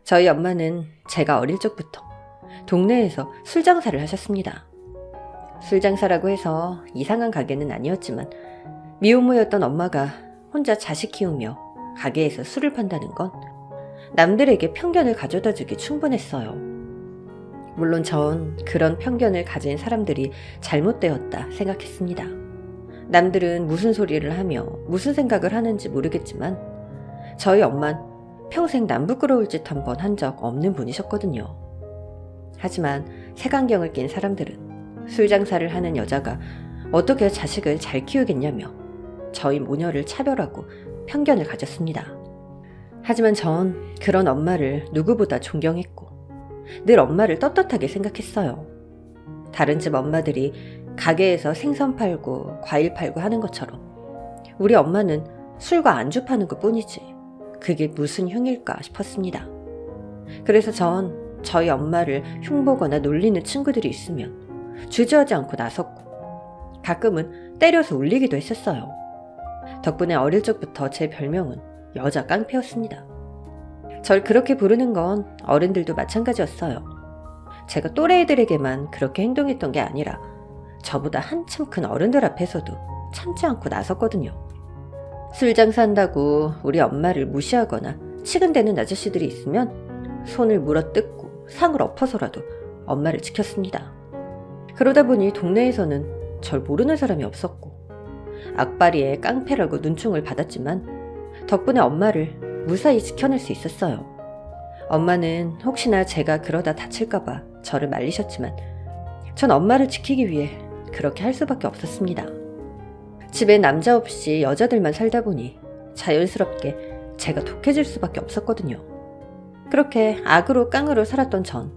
저희 엄마는 제가 어릴 적부터 동네에서 술 장사를 하셨습니다. 술 장사라고 해서 이상한 가게는 아니었지만 미혼모였던 엄마가 혼자 자식 키우며 가게에서 술을 판다는 건 남들에게 편견을 가져다 주기 충분했어요. 물론 전 그런 편견을 가진 사람들이 잘못되었다 생각했습니다. 남들은 무슨 소리를 하며 무슨 생각을 하는지 모르겠지만 저희 엄만 평생 남 부끄러울 짓 한 번 한 적 없는 분이셨거든요. 하지만 색안경을 낀 사람들은 술 장사를 하는 여자가 어떻게 자식을 잘 키우겠냐며 저희 모녀를 차별하고 편견을 가졌습니다. 하지만 전 그런 엄마를 누구보다 존경했고 늘 엄마를 떳떳하게 생각했어요. 다른 집 엄마들이 가게에서 생선 팔고 과일 팔고 하는 것처럼 우리 엄마는 술과 안주 파는 것 뿐이지 그게 무슨 흉일까 싶었습니다. 그래서 전 저희 엄마를 흉보거나 놀리는 친구들이 있으면 주저하지 않고 나섰고 가끔은 때려서 울리기도 했었어요. 덕분에 어릴 적부터 제 별명은 여자 깡패였습니다. 절 그렇게 부르는 건 어른들도 마찬가지였어요. 제가 또래 애들에게만 그렇게 행동했던 게 아니라 저보다 한참 큰 어른들 앞에서도 참지 않고 나섰거든요. 술 장사한다고 우리 엄마를 무시하거나 치근대는 아저씨들이 있으면 손을 물어뜯고 상을 엎어서라도 엄마를 지켰습니다. 그러다 보니 동네에서는 절 모르는 사람이 없었고 악바리에 깡패라고 눈총을 받았지만 덕분에 엄마를 무사히 지켜낼 수 있었어요. 엄마는 혹시나 제가 그러다 다칠까봐 저를 말리셨지만 전 엄마를 지키기 위해 그렇게 할 수밖에 없었습니다. 집에 남자 없이 여자들만 살다 보니 자연스럽게 제가 독해질 수밖에 없었거든요. 그렇게 악으로 깡으로 살았던 전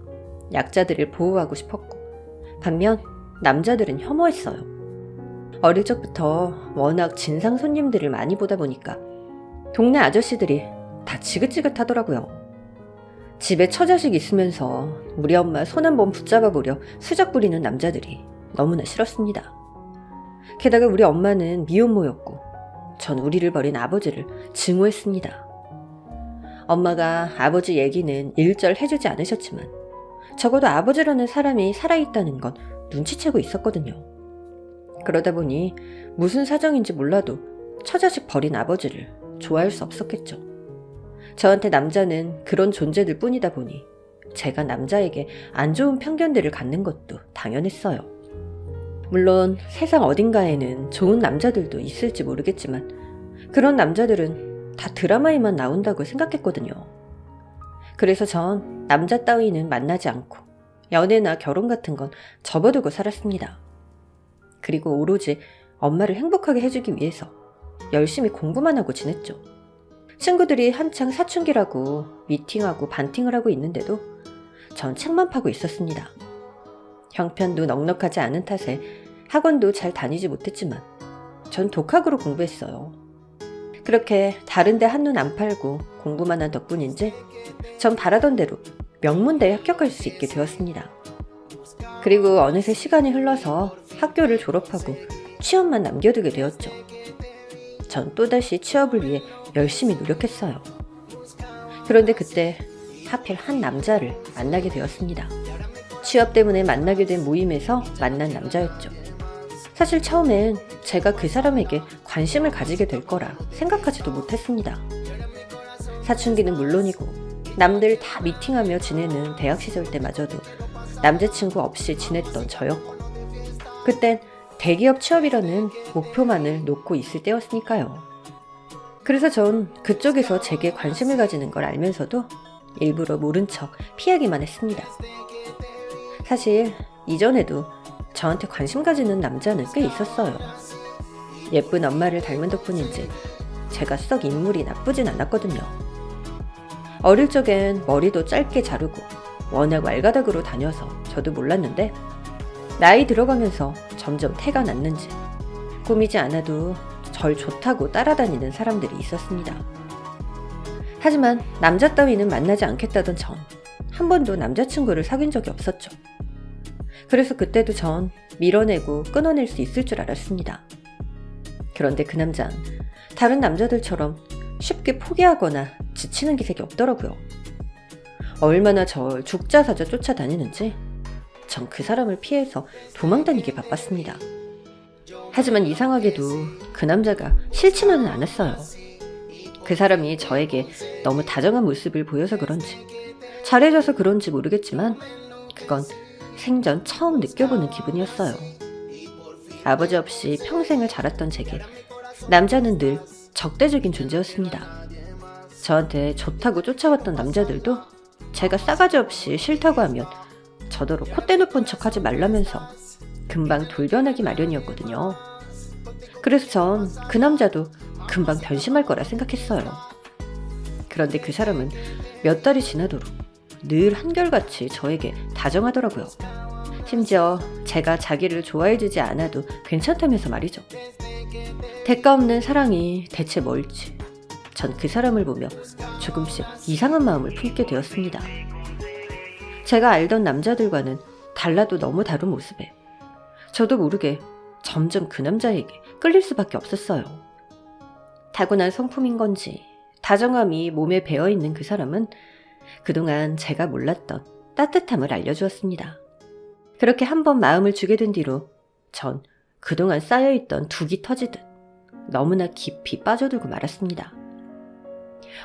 약자들을 보호하고 싶었고 반면 남자들은 혐오했어요. 어릴 적부터 워낙 진상 손님들을 많이 보다 보니까 동네 아저씨들이 다 지긋지긋하더라고요. 집에 처자식 있으면서 우리 엄마 손 한번 붙잡아 보려 수작 부리는 남자들이 너무나 싫었습니다. 게다가 우리 엄마는 미혼모였고 전 우리를 버린 아버지를 증오했습니다. 엄마가 아버지 얘기는 일절 해주지 않으셨지만 적어도 아버지라는 사람이 살아있다는 건 눈치채고 있었거든요. 그러다 보니 무슨 사정인지 몰라도 처자식 버린 아버지를 좋아할 수 없었겠죠. 저한테 남자는 그런 존재들 뿐이다 보니 제가 남자에게 안 좋은 편견들을 갖는 것도 당연했어요. 물론 세상 어딘가에는 좋은 남자들도 있을지 모르겠지만 그런 남자들은 다 드라마에만 나온다고 생각했거든요. 그래서 전 남자 따위는 만나지 않고 연애나 결혼 같은 건 접어두고 살았습니다. 그리고 오로지 엄마를 행복하게 해주기 위해서 열심히 공부만 하고 지냈죠. 친구들이 한창 사춘기라고 미팅하고 반팅을 하고 있는데도 전 책만 파고 있었습니다. 형편도 넉넉하지 않은 탓에 학원도 잘 다니지 못했지만 전 독학으로 공부했어요. 그렇게 다른데 한눈 안 팔고 공부만 한 덕분인지 전 바라던 대로 명문대에 합격할 수 있게 되었습니다. 그리고 어느새 시간이 흘러서 학교를 졸업하고 취업만 남겨두게 되었죠. 전 또다시 취업을 위해 열심히 노력했어요. 그런데 그때 하필 한 남자를 만나게 되었습니다. 취업 때문에 만나게 된 모임에서 만난 남자였죠. 사실 처음엔 제가 그 사람에게 관심을 가지게 될 거라 생각하지도 못했습니다. 사춘기는 물론이고 남들 다 미팅하며 지내는 대학 시절 때마저도 남자친구 없이 지냈던 저였고 그땐 대기업 취업이라는 목표만을 놓고 있을 때였으니까요. 그래서 전 그쪽에서 제게 관심을 가지는 걸 알면서도 일부러 모른 척 피하기만 했습니다. 사실 이전에도 저한테 관심 가지는 남자는 꽤 있었어요. 예쁜 엄마를 닮은 덕분인지 제가 썩 인물이 나쁘진 않았거든요. 어릴 적엔 머리도 짧게 자르고 워낙 왈가닥으로 다녀서 저도 몰랐는데 나이 들어가면서 점점 태가 났는지 꾸미지 않아도 절 좋다고 따라다니는 사람들이 있었습니다. 하지만 남자 따위는 만나지 않겠다던 전 한 번도 남자친구를 사귄 적이 없었죠. 그래서 그때도 전 밀어내고 끊어낼 수 있을 줄 알았습니다. 그런데 그 남자는 다른 남자들처럼 쉽게 포기하거나 지치는 기색이 없더라고요. 얼마나 절 죽자사자 쫓아다니는지 전 그 사람을 피해서 도망다니기 바빴습니다. 하지만 이상하게도 그 남자가 싫지만은 않았어요. 그 사람이 저에게 너무 다정한 모습을 보여서 그런지, 잘해줘서 그런지 모르겠지만 그건 생전 처음 느껴보는 기분이었어요. 아버지 없이 평생을 자랐던 제게 남자는 늘 적대적인 존재였습니다. 저한테 좋다고 쫓아왔던 남자들도 제가 싸가지 없이 싫다고 하면 저더러 콧대 높은 척 하지 말라면서 금방 돌변하기 마련이었거든요. 그래서 전 그 남자도 금방 변심할 거라 생각했어요. 그런데 그 사람은 몇 달이 지나도록 늘 한결같이 저에게 다정하더라고요. 심지어 제가 자기를 좋아해주지 않아도 괜찮다면서 말이죠. 대가 없는 사랑이 대체 뭘지 전 그 사람을 보며 조금씩 이상한 마음을 품게 되었습니다. 제가 알던 남자들과는 달라도 너무 다른 모습에 저도 모르게 점점 그 남자에게 끌릴 수밖에 없었어요. 타고난 성품인 건지 다정함이 몸에 배어있는 그 사람은 그동안 제가 몰랐던 따뜻함을 알려주었습니다. 그렇게 한번 마음을 주게 된 뒤로 전 그동안 쌓여있던 둑이 터지듯 너무나 깊이 빠져들고 말았습니다.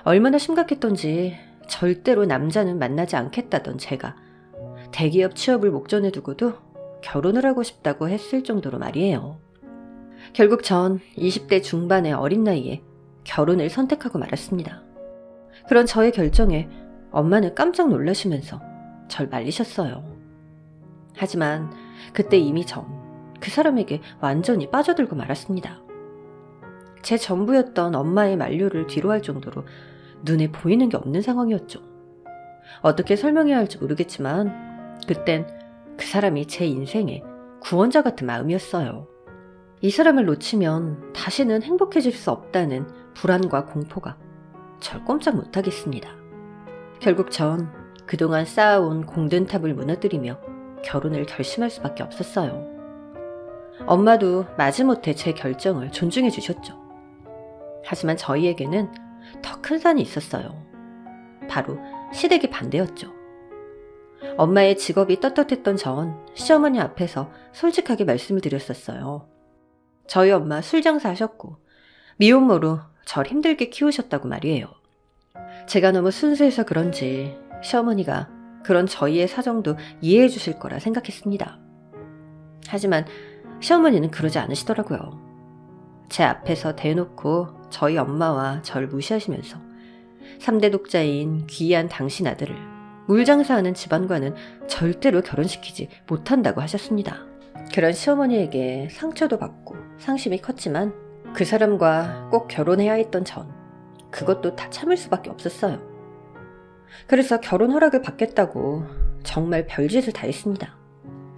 얼마나 심각했던지 절대로 남자는 만나지 않겠다던 제가 대기업 취업을 목전에 두고도 결혼을 하고 싶다고 했을 정도로 말이에요. 결국 전 20대 중반의 어린 나이에 결혼을 선택하고 말았습니다. 그런 저의 결정에 엄마는 깜짝 놀라시면서 절 말리셨어요. 하지만 그때 이미 전 그 사람에게 완전히 빠져들고 말았습니다. 제 전부였던 엄마의 만류를 뒤로할 정도로 눈에 보이는 게 없는 상황이었죠. 어떻게 설명해야 할지 모르겠지만 그땐 그 사람이 제 인생의 구원자 같은 마음이었어요. 이 사람을 놓치면 다시는 행복해질 수 없다는 불안과 공포가 절 꼼짝 못하겠습니다. 결국 전 그동안 쌓아온 공든탑을 무너뜨리며 결혼을 결심할 수밖에 없었어요. 엄마도 마지못해 제 결정을 존중해 주셨죠. 하지만 저희에게는 더 큰 산이 있었어요. 바로 시댁의 반대였죠. 엄마의 직업이 떳떳했던 전 시어머니 앞에서 솔직하게 말씀을 드렸었어요. 저희 엄마 술 장사하셨고 미혼모로 절 힘들게 키우셨다고 말이에요. 제가 너무 순수해서 그런지 시어머니가 그런 저희의 사정도 이해해 주실 거라 생각했습니다. 하지만 시어머니는 그러지 않으시더라고요. 제 앞에서 대놓고 저희 엄마와 절 무시하시면서 3대 독자인 귀한 당신 아들을 물장사하는 집안과는 절대로 결혼시키지 못한다고 하셨습니다. 그런 시어머니에게 상처도 받고 상심이 컸지만 그 사람과 꼭 결혼해야 했던 전 그것도 다 참을 수밖에 없었어요. 그래서 결혼 허락을 받겠다고 정말 별짓을 다 했습니다.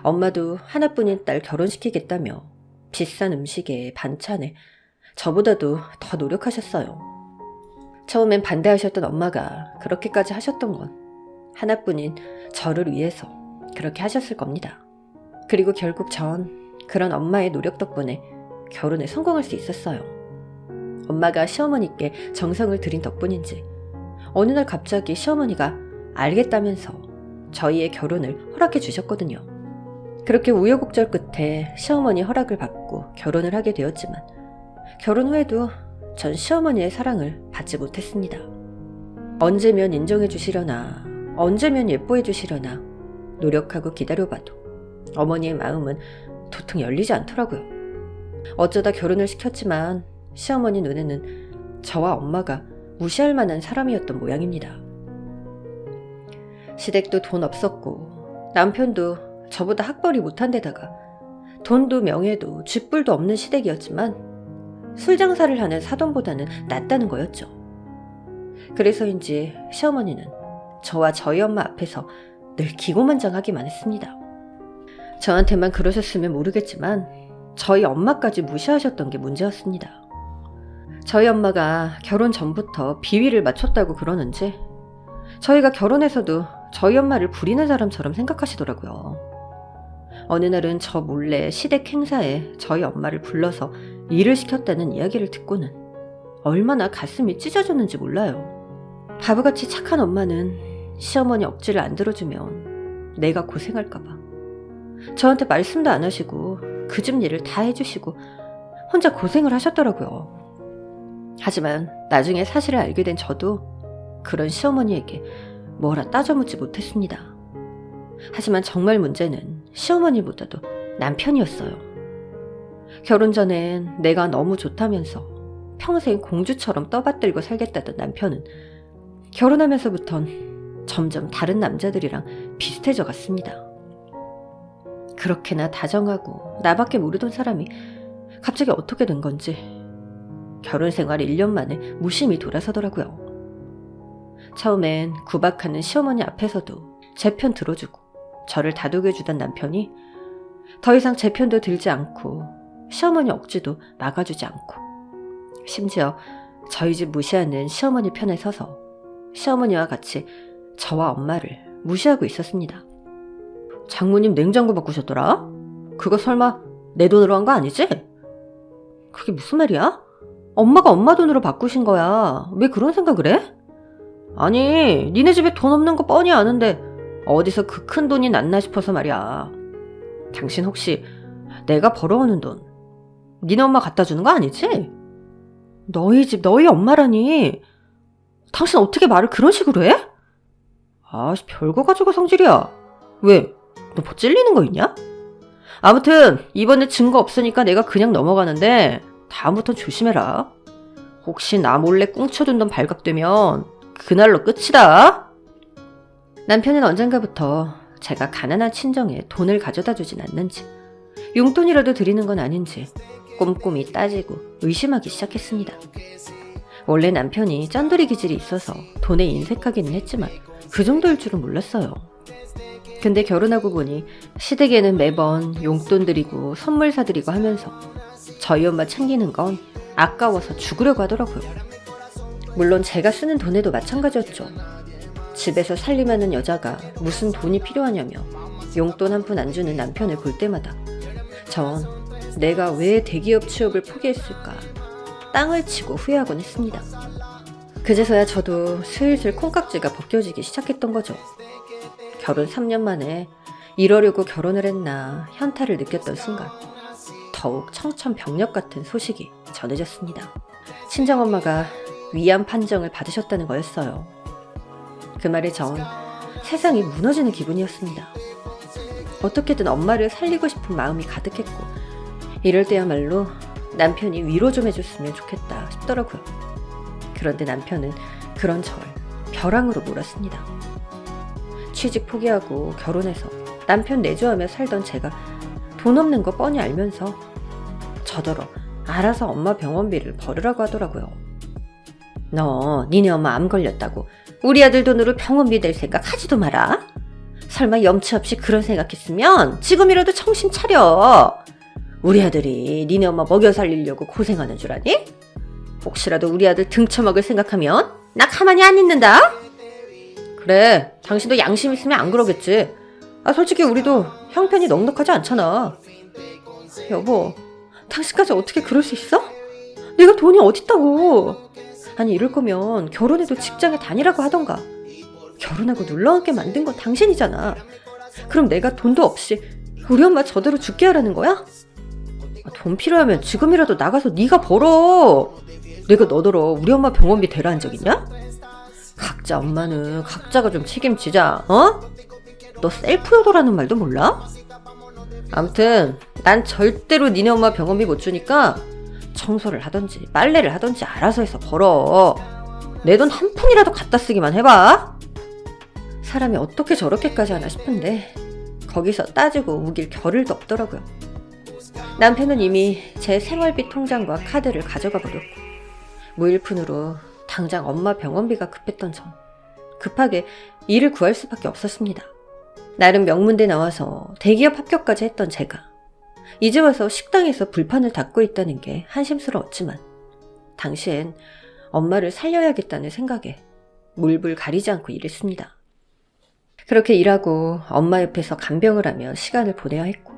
엄마도 하나뿐인 딸 결혼시키겠다며 비싼 음식에 반찬에 저보다도 더 노력하셨어요. 처음엔 반대하셨던 엄마가 그렇게까지 하셨던 건 하나뿐인 저를 위해서 그렇게 하셨을 겁니다. 그리고 결국 전 그런 엄마의 노력 덕분에 결혼에 성공할 수 있었어요. 엄마가 시어머니께 정성을 들인 덕분인지 어느 날 갑자기 시어머니가 알겠다면서 저희의 결혼을 허락해 주셨거든요. 그렇게 우여곡절 끝에 시어머니 허락을 받고 결혼을 하게 되었지만 결혼 후에도 전 시어머니의 사랑을 받지 못했습니다. 언제면 인정해 주시려나 언제면 예뻐해 주시려나 노력하고 기다려봐도 어머니의 마음은 도통 열리지 않더라고요. 어쩌다 결혼을 시켰지만 시어머니 눈에는 저와 엄마가 무시할 만한 사람이었던 모양입니다. 시댁도 돈 없었고 남편도 저보다 학벌이 못한 데다가 돈도 명예도 쥐뿔도 없는 시댁이었지만 술 장사를 하는 사돈보다는 낫다는 거였죠. 그래서인지 시어머니는 저와 저희 엄마 앞에서 늘 기고만장하기만 했습니다. 저한테만 그러셨으면 모르겠지만 저희 엄마까지 무시하셨던 게 문제였습니다. 저희 엄마가 결혼 전부터 비위를 맞췄다고 그러는지 저희가 결혼해서도 저희 엄마를 부리는 사람처럼 생각하시더라고요. 어느 날은 저 몰래 시댁 행사에 저희 엄마를 불러서 일을 시켰다는 이야기를 듣고는 얼마나 가슴이 찢어졌는지 몰라요. 바보같이 착한 엄마는 시어머니 억지를 안 들어주면 내가 고생할까봐 저한테 말씀도 안 하시고 그 집 일을 다 해주시고 혼자 고생을 하셨더라고요. 하지만 나중에 사실을 알게 된 저도 그런 시어머니에게 뭐라 따져묻지 못했습니다. 하지만 정말 문제는 시어머니보다도 남편이었어요. 결혼 전엔 내가 너무 좋다면서 평생 공주처럼 떠받들고 살겠다던 남편은 결혼하면서부턴 점점 다른 남자들이랑 비슷해져 갔습니다. 그렇게나 다정하고 나밖에 모르던 사람이 갑자기 어떻게 된 건지 결혼 생활 1년 만에 무심히 돌아서더라고요. 처음엔 구박하는 시어머니 앞에서도 제 편 들어주고 저를 다독여주던 남편이 더 이상 제 편도 들지 않고 시어머니 억지도 막아주지 않고 심지어 저희 집 무시하는 시어머니 편에 서서 시어머니와 같이 저와 엄마를 무시하고 있었습니다. 장모님 냉장고 바꾸셨더라? 그거 설마 내 돈으로 한 거 아니지? 그게 무슨 말이야? 엄마가 엄마 돈으로 바꾸신 거야. 왜 그런 생각을 해? 아니, 니네 집에 돈 없는 거 뻔히 아는데 어디서 그 큰 돈이 났나 싶어서 말이야. 당신 혹시 내가 벌어오는 돈 니네 엄마 갖다 주는 거 아니지? 너희 집 너희 엄마라니. 당신 어떻게 말을 그런 식으로 해? 아씨, 별거 가지고 성질이야. 왜? 너 뭐 찔리는 거 있냐? 아무튼 이번에 증거 없으니까 내가 그냥 넘어가는데 다음부턴 조심해라. 혹시 나 몰래 꽁쳐둔 돈 발각되면 그날로 끝이다. 남편은 언젠가부터 제가 가난한 친정에 돈을 가져다 주진 않는지 용돈이라도 드리는 건 아닌지 꼼꼼히 따지고 의심하기 시작했습니다. 원래 남편이 짠돌이 기질이 있어서 돈에 인색하기는 했지만 그 정도일 줄은 몰랐어요. 근데 결혼하고 보니 시댁에는 매번 용돈 드리고 선물 사드리고 하면서 저희 엄마 챙기는 건 아까워서 죽으려고 하더라고요. 물론 제가 쓰는 돈에도 마찬가지였죠. 집에서 살림하는 여자가 무슨 돈이 필요하냐며 용돈 한 푼 안 주는 남편을 볼 때마다 전 내가 왜 대기업 취업을 포기했을까 땅을 치고 후회하곤 했습니다. 그제서야 저도 슬슬 콩깍지가 벗겨지기 시작했던 거죠. 결혼 3년 만에 이러려고 결혼을 했나 현타를 느꼈던 순간 더욱 청천벽력 같은 소식이 전해졌습니다. 친정엄마가 위암 판정을 받으셨다는 거였어요. 그 말에 전 세상이 무너지는 기분이었습니다. 어떻게든 엄마를 살리고 싶은 마음이 가득했고 이럴 때야말로 남편이 위로 좀 해줬으면 좋겠다 싶더라고요. 그런데 남편은 그런 절 벼랑으로 몰았습니다. 취직 포기하고 결혼해서 남편 내조하며 살던 제가 돈 없는 거 뻔히 알면서 저더러 알아서 엄마 병원비를 벌으라고 하더라고요. 너 니네 엄마 암 걸렸다고 우리 아들 돈으로 병원비 낼 생각 하지도 마라. 설마 염치 없이 그런 생각했으면 지금이라도 정신 차려. 우리 아들이 니네 엄마 먹여 살리려고 고생하는 줄 아니? 혹시라도 우리 아들 등쳐먹을 생각하면 나 가만히 안 있는다. 그래, 당신도 양심 있으면 안 그러겠지. 솔직히 우리도 형편이 넉넉하지 않잖아. 여보, 당신까지 어떻게 그럴 수 있어? 내가 돈이 어딨다고. 아니 이럴 거면 결혼해도 직장에 다니라고 하던가. 결혼하고 눌러앉게 만든 건 당신이잖아. 그럼 내가 돈도 없이 우리 엄마 저대로 죽게 하라는 거야? 돈 필요하면 지금이라도 나가서 네가 벌어. 내가 너더러 우리 엄마 병원비 대라 한 적 있냐? 각자 엄마는 각자가 좀 책임지자. 어? 너 셀프 효도라는 말도 몰라? 아무튼 난 절대로 니네 엄마 병원비 못 주니까 청소를 하던지 빨래를 하던지 알아서 해서 벌어. 내 돈 한 푼이라도 갖다 쓰기만 해봐. 사람이 어떻게 저렇게까지 하나 싶은데 거기서 따지고 우길 겨를도 없더라고요. 남편은 이미 제 생활비 통장과 카드를 가져가 버렸고 무일푼으로 당장 엄마 병원비가 급했던 전 급하게 일을 구할 수밖에 없었습니다. 나름 명문대 나와서 대기업 합격까지 했던 제가 이제 와서 식당에서 불판을 닦고 있다는 게 한심스러웠지만 당시엔 엄마를 살려야겠다는 생각에 물불 가리지 않고 일했습니다. 그렇게 일하고 엄마 옆에서 간병을 하며 시간을 보내야 했고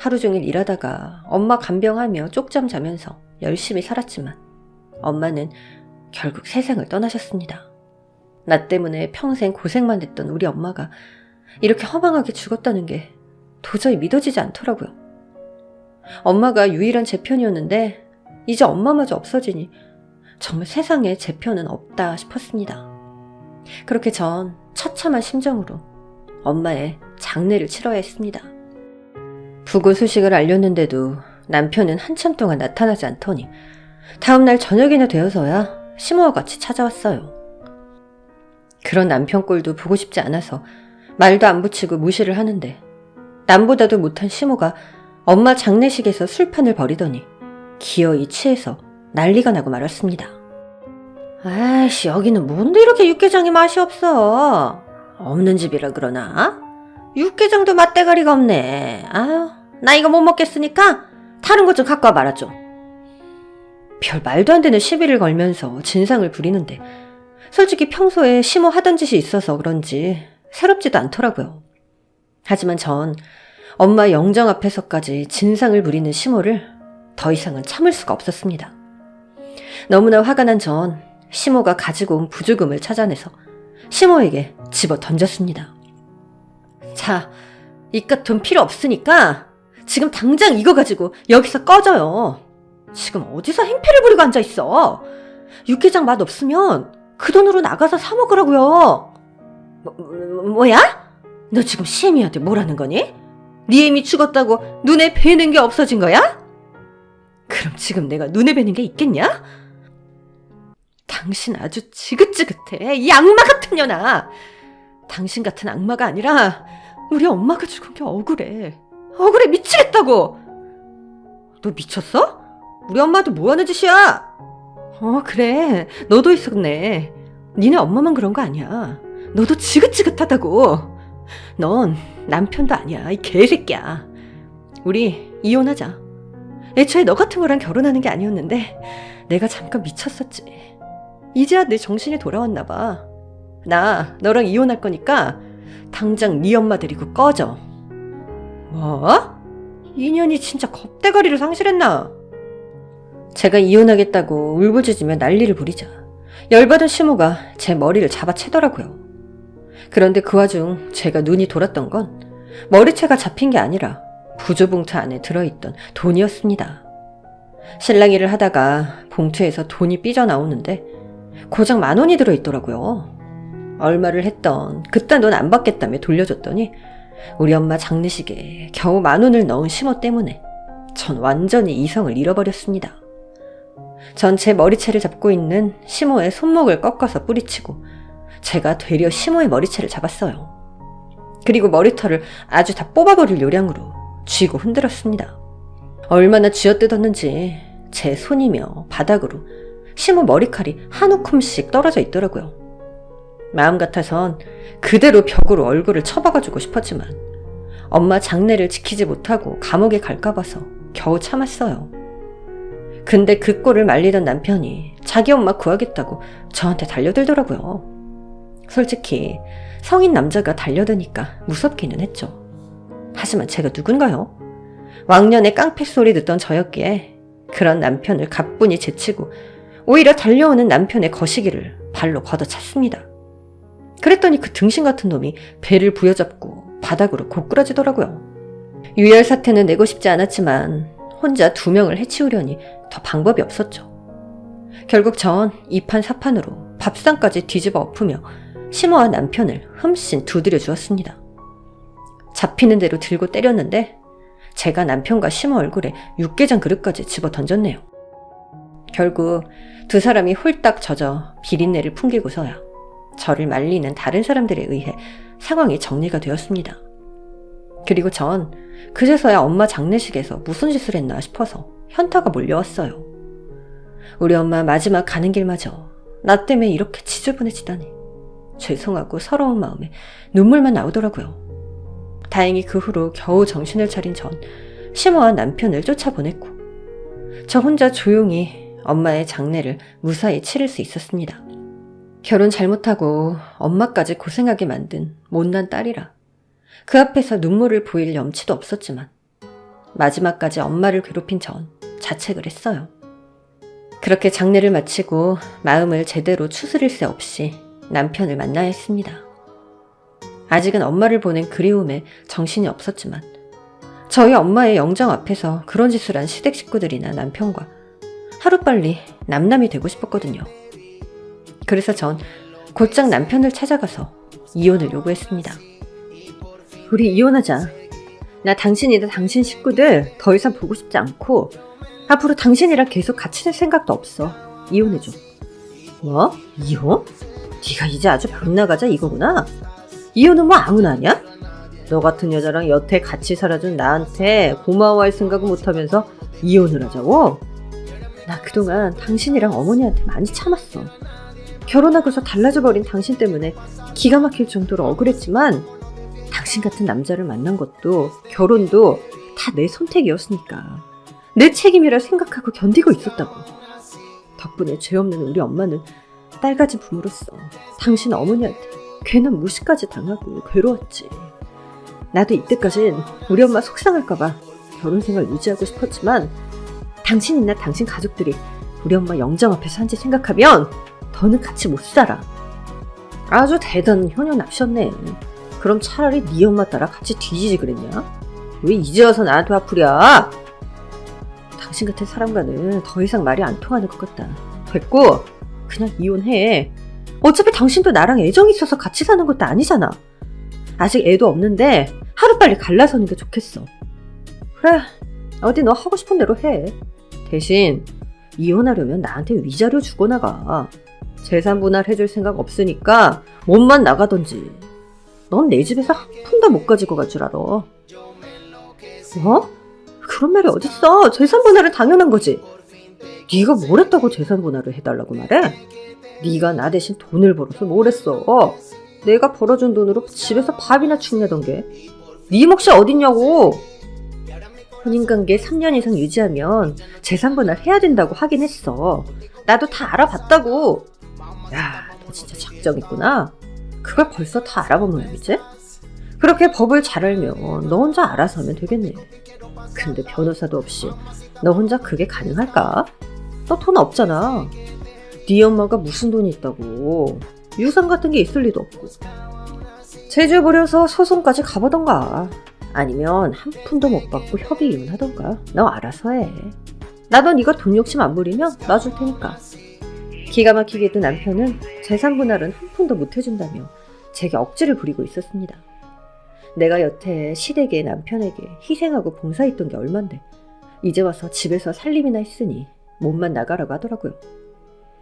하루 종일 일하다가 엄마 간병하며 쪽잠 자면서 열심히 살았지만 엄마는 결국 세상을 떠나셨습니다. 나 때문에 평생 고생만 했던 우리 엄마가 이렇게 허망하게 죽었다는 게 도저히 믿어지지 않더라고요. 엄마가 유일한 제 편이었는데 이제 엄마마저 없어지니 정말 세상에 제 편은 없다 싶었습니다. 그렇게 전 처참한 심정으로 엄마의 장례를 치러야 했습니다. 부고 소식을 알렸는데도 남편은 한참 동안 나타나지 않더니 다음날 저녁이나 되어서야 시모와 같이 찾아왔어요. 그런 남편 꼴도 보고 싶지 않아서 말도 안 붙이고 무시를 하는데 남보다도 못한 시모가 엄마 장례식에서 술판을 벌이더니 기어이 취해서 난리가 나고 말았습니다. 아이씨, 여기는 뭔데 이렇게 육개장이 맛이 없어? 없는 집이라 그러나? 육개장도 맛대가리가 없네. 아유, 나 이거 못 먹겠으니까 다른 것 좀 갖고 와봐라 좀. 별 말도 안 되는 시비를 걸면서 진상을 부리는데 솔직히 평소에 시모 하던 짓이 있어서 그런지 새롭지도 않더라고요. 하지만 전 엄마 영정 앞에서까지 진상을 부리는 시모를 더 이상은 참을 수가 없었습니다. 너무나 화가 난 전 시모가 가지고 온 부조금을 찾아내서 시모에게 집어 던졌습니다. 자, 이깟 돈 필요 없으니까 지금 당장 이거 가지고 여기서 꺼져요. 지금 어디서 행패를 부리고 앉아있어. 육개장 맛 없으면 그 돈으로 나가서 사 먹으라고요. 뭐야? 너 지금 시애미한테 뭐라는 거니? 네 애미 죽었다고 눈에 뵈는 게 없어진 거야? 그럼 지금 내가 눈에 뵈는 게 있겠냐? 당신 아주 지긋지긋해. 이 악마 같은 년아. 당신 같은 악마가 아니라 우리 엄마가 죽은 게 억울해. 억울해 미치겠다고. 너 미쳤어? 우리 엄마도 뭐하는 짓이야? 그래. 너도 있었네. 니네 엄마만 그런 거 아니야. 너도 지긋지긋하다고. 넌 남편도 아니야. 이 개새끼야. 우리 이혼하자. 애초에 너 같은 거랑 결혼하는 게 아니었는데 내가 잠깐 미쳤었지. 이제야 내 정신이 돌아왔나 봐. 나 너랑 이혼할 거니까 당장 네 엄마 데리고 꺼져. 뭐? 인연이 진짜 겁대가리를 상실했나? 제가 이혼하겠다고 울부짖으며 난리를 부리자 열받은 시모가 제 머리를 잡아채더라고요. 그런데 그 와중 제가 눈이 돌았던 건 머리채가 잡힌 게 아니라 부조봉투 안에 들어있던 돈이었습니다. 실랑이를 하다가 봉투에서 돈이 삐져나오는데 고작 10,000원이 들어있더라고요. 얼마를 했던 그딴 돈 안 받겠다며 돌려줬더니 우리 엄마 장례식에 겨우 10,000원을 넣은 시모 때문에 전 완전히 이성을 잃어버렸습니다. 전 제 머리채를 잡고 있는 시모의 손목을 꺾어서 뿌리치고 제가 되려 시모의 머리채를 잡았어요. 그리고 머리털을 아주 다 뽑아버릴 요량으로 쥐고 흔들었습니다. 얼마나 쥐어뜯었는지 제 손이며 바닥으로 시모 머리칼이 한 움큼씩 떨어져 있더라고요. 마음 같아선 그대로 벽으로 얼굴을 쳐박아주고 싶었지만 엄마 장례를 지키지 못하고 감옥에 갈까 봐서 겨우 참았어요. 근데 그 꼴을 말리던 남편이 자기 엄마 구하겠다고 저한테 달려들더라고요. 솔직히 성인 남자가 달려드니까 무섭기는 했죠. 하지만 제가 누군가요? 왕년에 깡패 소리 듣던 저였기에 그런 남편을 가뿐히 제치고 오히려 달려오는 남편의 거시기를 발로 걷어찼습니다. 그랬더니 그 등신 같은 놈이 배를 부여잡고 바닥으로 고꾸라지더라고요. 유혈 사태는 내고 싶지 않았지만 혼자 2명을 해치우려니 더 방법이 없었죠. 결국 전 이판사판으로 밥상까지 뒤집어 엎으며 시모와 남편을 흠씬 두드려 주었습니다. 잡히는 대로 들고 때렸는데 제가 남편과 시모 얼굴에 육개장 그릇까지 집어 던졌네요. 결국 두 사람이 홀딱 젖어 비린내를 풍기고서야 저를 말리는 다른 사람들에 의해 상황이 정리가 되었습니다. 그리고 전 그제서야 엄마 장례식에서 무슨 짓을 했나 싶어서 현타가 몰려왔어요. 우리 엄마 마지막 가는 길마저 나 때문에 이렇게 지저분해지다니 죄송하고 서러운 마음에 눈물만 나오더라고요. 다행히 그 후로 겨우 정신을 차린 전 시모와 남편을 쫓아보냈고 저 혼자 조용히 엄마의 장례를 무사히 치를 수 있었습니다. 결혼 잘못하고 엄마까지 고생하게 만든 못난 딸이라 그 앞에서 눈물을 보일 염치도 없었지만 마지막까지 엄마를 괴롭힌 전 자책을 했어요. 그렇게 장례를 마치고 마음을 제대로 추스릴 새 없이 남편을 만나야 했습니다. 아직은 엄마를 보낸 그리움에 정신이 없었지만 저희 엄마의 영정 앞에서 그런 짓을 한 시댁 식구들이나 남편과 하루빨리 남남이 되고 싶었거든요. 그래서 전 곧장 남편을 찾아가서 이혼을 요구했습니다. 우리 이혼하자. 나 당신이나 당신 식구들 더 이상 보고 싶지 않고 앞으로 당신이랑 계속 같이 살 생각도 없어. 이혼해줘. 뭐? 이혼? 네가 이제 아주 박 나가자 이거구나. 이혼은 뭐 아무나 하냐? 너 같은 여자랑 여태 같이 살아준 나한테 고마워할 생각은 못하면서 이혼을 하자고? 나 그동안 당신이랑 어머니한테 많이 참았어. 결혼하고서 달라져버린 당신 때문에 기가 막힐 정도로 억울했지만 당신 같은 남자를 만난 것도 결혼도 다 내 선택이었으니까 내 책임이라 생각하고 견디고 있었다고. 덕분에 죄 없는 우리 엄마는 딸가진 부모로서 당신 어머니한테 괜한 무시까지 당하고 괴로웠지. 나도 이때까진 우리 엄마 속상할까봐 결혼생활 유지하고 싶었지만 당신이나 당신 가족들이 우리 엄마 영정 앞에서 한 짓 생각하면 더는 같이 못 살아. 아주 대단한 효녀 납셨네. 그럼 차라리 네 엄마 따라 같이 뒤지지 그랬냐? 왜 이제 와서 나한테 화풀이야? 당신 같은 사람과는 더 이상 말이 안 통하는 것 같다. 됐고 그냥 이혼해. 어차피 당신도 나랑 애정이 있어서 같이 사는 것도 아니잖아. 아직 애도 없는데 하루빨리 갈라서는 게 좋겠어. 그래, 어디 너 하고 싶은 대로 해. 대신 이혼하려면 나한테 위자료 주고 나가. 재산 분할해줄 생각 없으니까 몸만 나가던지. 넌 내 집에서 한 푼도 못 가지고 갈 줄 알아. 뭐? 그런 말이 어딨어. 재산 분할은 당연한 거지. 네가 뭘 했다고 재산 분할을 해달라고 말해? 네가 나 대신 돈을 벌어서 뭘 했어. 내가 벌어준 돈으로 집에서 밥이나 축내던 게 네 몫이 어딨냐고. 혼인관계 3년 이상 유지하면 재산 분할 해야 된다고 하긴 했어. 나도 다 알아봤다고. 야, 너 진짜 작정 있구나. 그걸 벌써 다 알아본 모양이지? 그렇게 법을 잘 알면 너 혼자 알아서 하면 되겠네. 근데 변호사도 없이 너 혼자 그게 가능할까? 너 돈 없잖아. 네 엄마가 무슨 돈이 있다고. 유산 같은 게 있을 리도 없고. 제주 부려서 소송까지 가보던가 아니면 한 푼도 못 받고 협의 이혼하던가. 너 알아서 해. 나도 네가 돈 욕심 안 부리면 놔줄 테니까. 기가 막히게도 남편은 재산 분할은 한 푼도 못 해준다며 제게 억지를 부리고 있었습니다. 내가 여태 시댁의 남편에게 희생하고 봉사했던 게 얼만데 이제 와서 집에서 살림이나 했으니 몸만 나가라고 하더라고요.